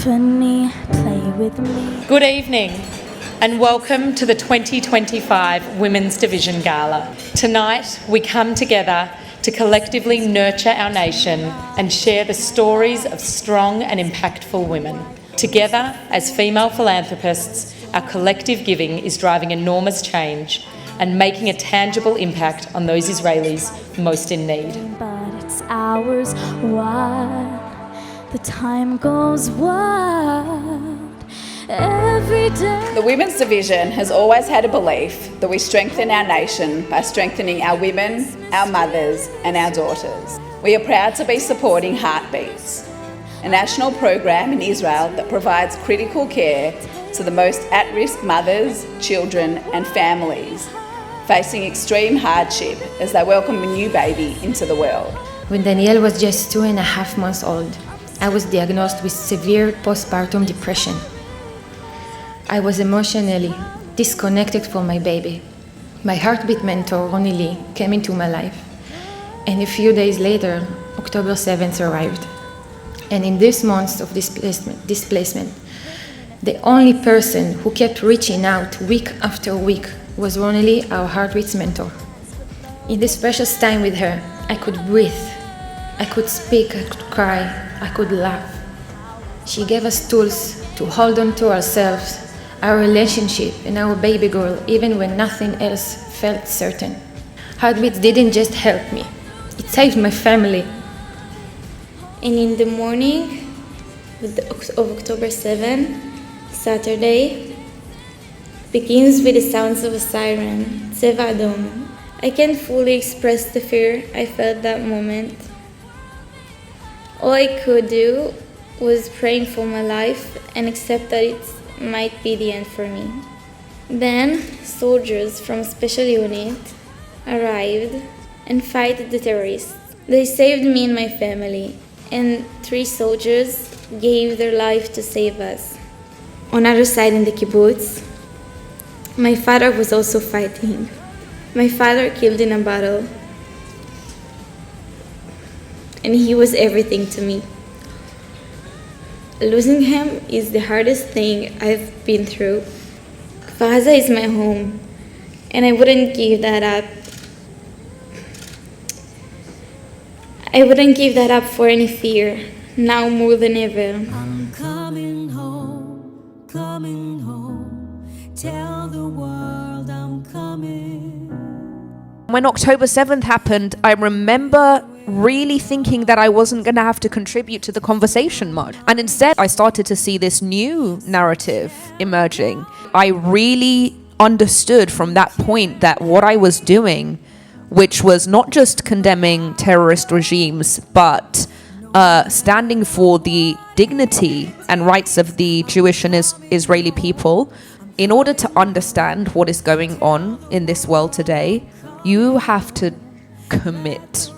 symphony, play with me. Good evening and welcome to the 2025 Women's Division Gala. Tonight we come together to collectively nurture our nation and share the stories of strong and impactful women. Together, as female philanthropists, our collective giving is driving enormous change and making a tangible impact on those Israelis most in need. But it's ours, what? The time goes wild every day. The Women's Division has always had a belief that we strengthen our nation by strengthening our women, our mothers and our daughters. We are proud to be supporting Heartbeats, a national program in Israel that provides critical care to the most at-risk mothers, children and families facing extreme hardship as they welcome a new baby into the world. When Danielle was just 2.5 months old, I was diagnosed with severe postpartum depression. I was emotionally disconnected from my baby. My heartbeat mentor, Ronnie Lee, came into my life. And a few days later, October 7th arrived. And in this month of displacement, the only person who kept reaching out week after week was Ronnie Lee, our heartbeats mentor. In this precious time with her, I could breathe, I could speak, I could cry, I could laugh. She gave us tools to hold on to ourselves, our relationship and our baby girl, even when nothing else felt certain. Heartbeats didn't just help me, it saved my family. And in the morning of October 7, Saturday, begins with the sounds of a siren, Tzeva Adom. I can't fully express the fear I felt that moment. All I could do was praying for my life and accept that it might be the end for me. Then, soldiers from Special Unit arrived and fight the terrorists. They saved me and my family, and 3 soldiers gave their life to save us. On the other side in the kibbutz, my father was also fighting. My father killed in a battle, and he was everything to me. Losing him is the hardest thing I've been through. Kfar Aza is my home, and I wouldn't give that up. I wouldn't give that up for any fear, now more than ever. I'm coming home, tell the world I'm coming. When October 7th happened, I remember really thinking that I wasn't going to have to contribute to the conversation much. And instead, I started to see this new narrative emerging. I really understood from that point that what I was doing, which was not just condemning terrorist regimes, but standing for the dignity and rights of the Jewish and Israeli people. In order to understand what is going on in this world today, you have to commit.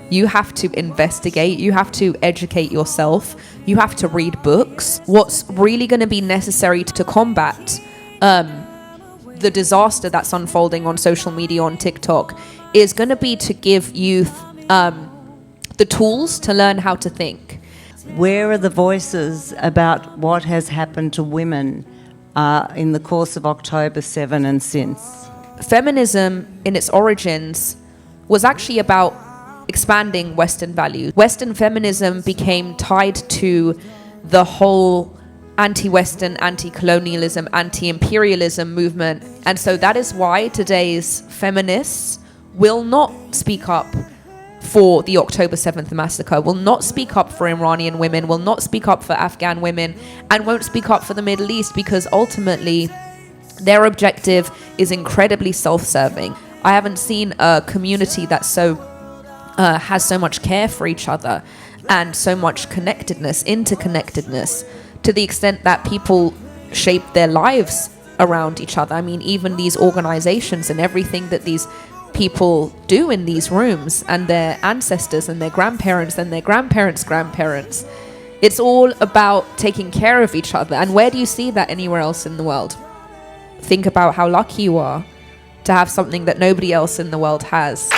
You have to investigate. You have to educate yourself. You have to read books. What's really going to be necessary to combat the disaster that's unfolding on social media, on TikTok, is going to be to give youth the tools to learn how to think. Where are the voices about what has happened to women in the course of October 7 and since? Feminism, in its origins, was actually about expanding Western values. Western feminism became tied to the whole anti-Western, anti-colonialism, anti-imperialism movement. And so that is why today's feminists will not speak up for the October 7th massacre, will not speak up for Iranian women, will not speak up for Afghan women, and won't speak up for the Middle East, because ultimately their objective is incredibly self-serving. I haven't seen a community that has so much care for each other and so much connectedness, interconnectedness, to the extent that people shape their lives around each other. I mean, even these organizations and everything that these people do in these rooms, and their ancestors and their grandparents and their grandparents' grandparents, it's all about taking care of each other. And where do you see that anywhere else in the world? Think about how lucky you are to have something that nobody else in the world has.